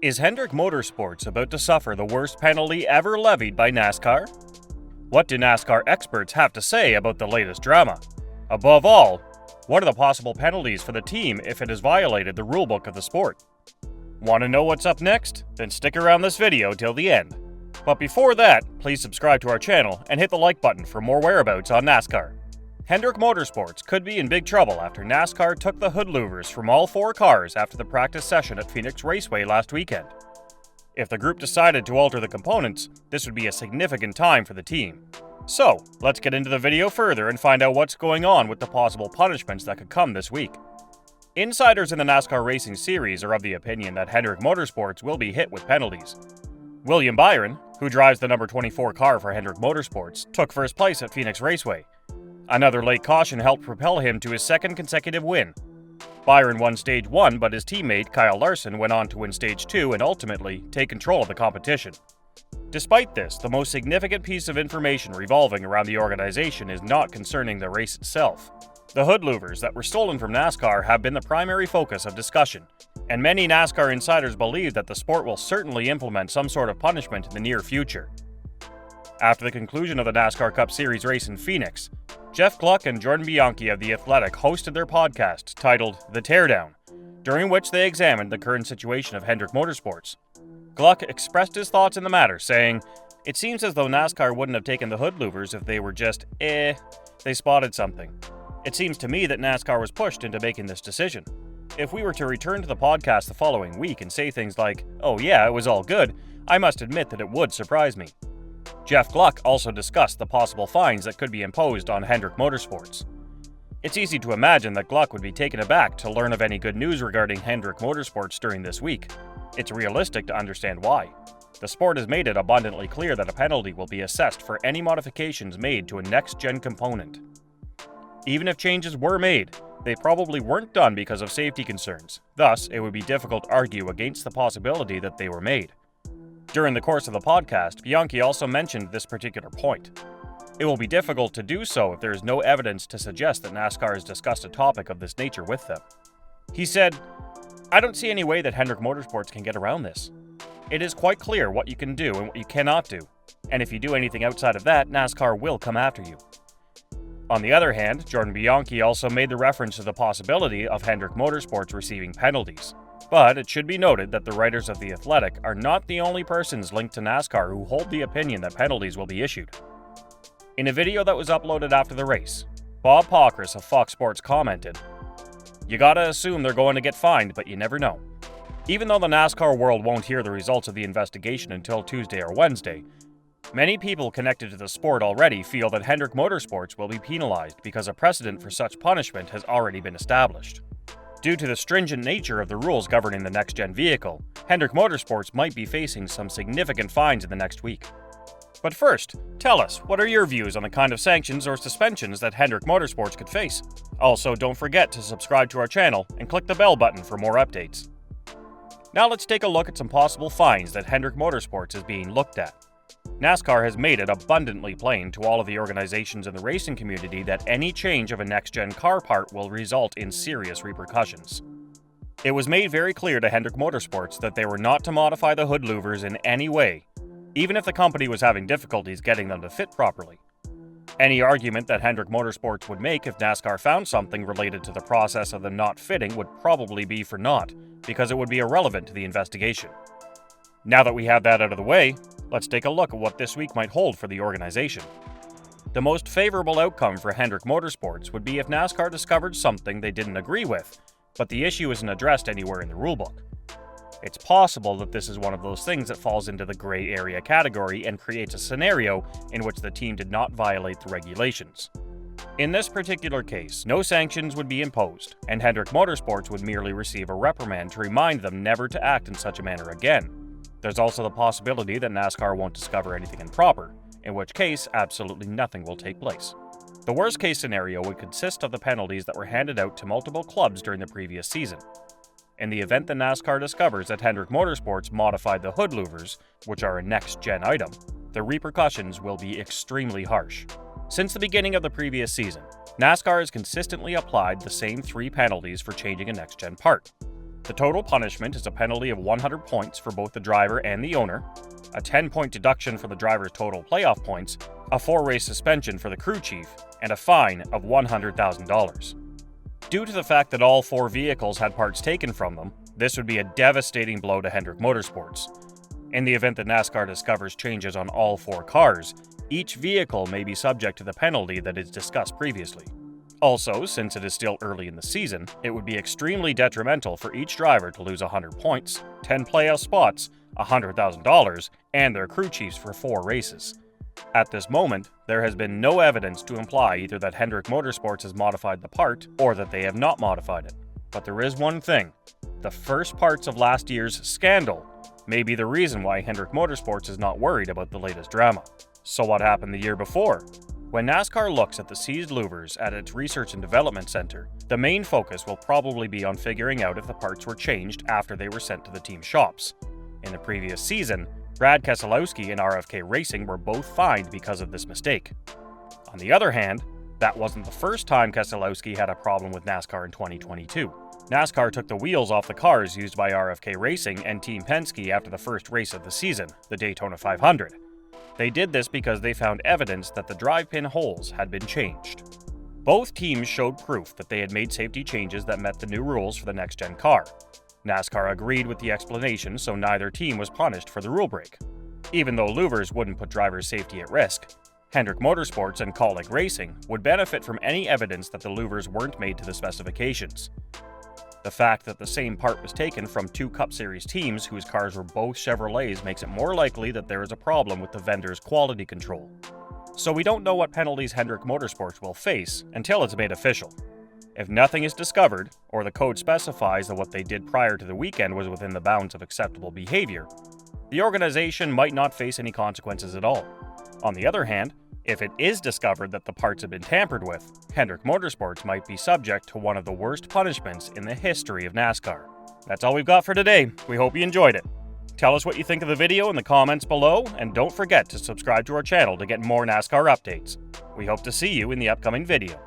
Is Hendrick Motorsports about to suffer the worst penalty ever levied by NASCAR? What do NASCAR experts have to say about the latest drama? Above all, what are the possible penalties for the team if it has violated the rulebook of the sport? Want to know what's up next? Then stick around this video till the end. But before that, please subscribe to our channel and hit the like button for more whereabouts on NASCAR. Hendrick Motorsports could be in big trouble after NASCAR took the hood louvers from all four cars after the practice session at Phoenix Raceway last weekend. If the group decided to alter the components, this would be a significant time for the team. So, let's get into the video further and find out what's going on with the possible punishments that could come this week. Insiders in the NASCAR Racing Series are of the opinion that Hendrick Motorsports will be hit with penalties. William Byron, who drives the number 24 car for Hendrick Motorsports, took first place at Phoenix Raceway. Another late caution helped propel him to his second consecutive win. Byron won Stage 1, but his teammate Kyle Larson went on to win Stage 2 and ultimately take control of the competition. Despite this, the most significant piece of information revolving around the organization is not concerning the race itself. The hood louvers that were stolen from NASCAR have been the primary focus of discussion, and many NASCAR insiders believe that the sport will certainly implement some sort of punishment in the near future. After the conclusion of the NASCAR Cup Series race in Phoenix, Jeff Gluck and Jordan Bianchi of The Athletic hosted their podcast titled The Teardown, during which they examined the current situation of Hendrick Motorsports. Gluck expressed his thoughts in the matter, saying, "It seems as though NASCAR wouldn't have taken the hood louvers if they were just, they spotted something. It seems to me that NASCAR was pushed into making this decision. If we were to return to the podcast the following week and say things like, 'Oh yeah, it was all good,' I must admit that it would surprise me." Jeff Gluck also discussed the possible fines that could be imposed on Hendrick Motorsports. It's easy to imagine that Gluck would be taken aback to learn of any good news regarding Hendrick Motorsports during this week. It's realistic to understand why. The sport has made it abundantly clear that a penalty will be assessed for any modifications made to a next-gen component. Even if changes were made, they probably weren't done because of safety concerns. Thus, it would be difficult to argue against the possibility that they were made. During the course of the podcast, Bianchi also mentioned this particular point. It will be difficult to do so if there is no evidence to suggest that NASCAR has discussed a topic of this nature with them. He said, "I don't see any way that Hendrick Motorsports can get around this. It is quite clear what you can do and what you cannot do, and if you do anything outside of that, NASCAR will come after you." On the other hand, Jordan Bianchi also made the reference to the possibility of Hendrick Motorsports receiving penalties. But it should be noted that the writers of The Athletic are not the only persons linked to NASCAR who hold the opinion that penalties will be issued. In a video that was uploaded after the race, Bob Pockrass of Fox Sports commented, "You gotta assume they're going to get fined, but you never know." Even though the NASCAR world won't hear the results of the investigation until Tuesday or Wednesday, many people connected to the sport already feel that Hendrick Motorsports will be penalized because a precedent for such punishment has already been established. Due to the stringent nature of the rules governing the next-gen vehicle, Hendrick Motorsports might be facing some significant fines in the next week. But first, tell us, what are your views on the kind of sanctions or suspensions that Hendrick Motorsports could face? Also, don't forget to subscribe to our channel and click the bell button for more updates. Now let's take a look at some possible fines that Hendrick Motorsports is being looked at. NASCAR has made it abundantly plain to all of the organizations in the racing community that any change of a next-gen car part will result in serious repercussions. It was made very clear to Hendrick Motorsports that they were not to modify the hood louvers in any way, even if the company was having difficulties getting them to fit properly. Any argument that Hendrick Motorsports would make if NASCAR found something related to the process of them not fitting would probably be for naught, because it would be irrelevant to the investigation. Now that we have that out of the way, let's take a look at what this week might hold for the organization. The most favorable outcome for Hendrick Motorsports would be if NASCAR discovered something they didn't agree with, but the issue isn't addressed anywhere in the rulebook. It's possible that this is one of those things that falls into the gray area category and creates a scenario in which the team did not violate the regulations. In this particular case, no sanctions would be imposed, and Hendrick Motorsports would merely receive a reprimand to remind them never to act in such a manner again. There's also the possibility that NASCAR won't discover anything improper, in which case absolutely nothing will take place. The worst case scenario would consist of the penalties that were handed out to multiple clubs during the previous season. In the event that NASCAR discovers that Hendrick Motorsports modified the hood louvers, which are a next-gen item, the repercussions will be extremely harsh. Since the beginning of the previous season, NASCAR has consistently applied the same 3 penalties for changing a next-gen part. The total punishment is a penalty of 100 points for both the driver and the owner, a 10-point deduction for the driver's total playoff points, a 4-race suspension for the crew chief, and a fine of $100,000. Due to the fact that all 4 vehicles had parts taken from them, this would be a devastating blow to Hendrick Motorsports. In the event that NASCAR discovers changes on all 4 cars, each vehicle may be subject to the penalty that is discussed previously. Also, since it is still early in the season, it would be extremely detrimental for each driver to lose 100 points, 10 playoff spots, $100,000, and their crew chiefs for 4 races. At this moment, there has been no evidence to imply either that Hendrick Motorsports has modified the part or that they have not modified it. But there is one thing. The first parts of last year's scandal may be the reason why Hendrick Motorsports is not worried about the latest drama. So what happened the year before? When NASCAR looks at the seized louvers at its Research and Development Center, the main focus will probably be on figuring out if the parts were changed after they were sent to the team shops. In the previous season, Brad Keselowski and RFK Racing were both fined because of this mistake. On the other hand, that wasn't the first time Keselowski had a problem with NASCAR in 2022. NASCAR took the wheels off the cars used by RFK Racing and Team Penske after the first race of the season, the Daytona 500. They did this because they found evidence that the drive pin holes had been changed. Both teams showed proof that they had made safety changes that met the new rules for the next-gen car. NASCAR agreed with the explanation, so neither team was punished for the rule break. Even though louvers wouldn't put drivers' safety at risk, Hendrick Motorsports and Colleague Racing would benefit from any evidence that the louvers weren't made to the specifications. The fact that the same part was taken from 2 Cup Series teams whose cars were both Chevrolets makes it more likely that there is a problem with the vendor's quality control. So we don't know what penalties Hendrick Motorsports will face until it's made official. If nothing is discovered, or the code specifies that what they did prior to the weekend was within the bounds of acceptable behavior, the organization might not face any consequences at all. On the other hand, if it is discovered that the parts have been tampered with, Hendrick Motorsports might be subject to one of the worst punishments in the history of NASCAR. That's all we've got for today. We hope you enjoyed it. Tell us what you think of the video in the comments below, and don't forget to subscribe to our channel to get more NASCAR updates. We hope to see you in the upcoming video.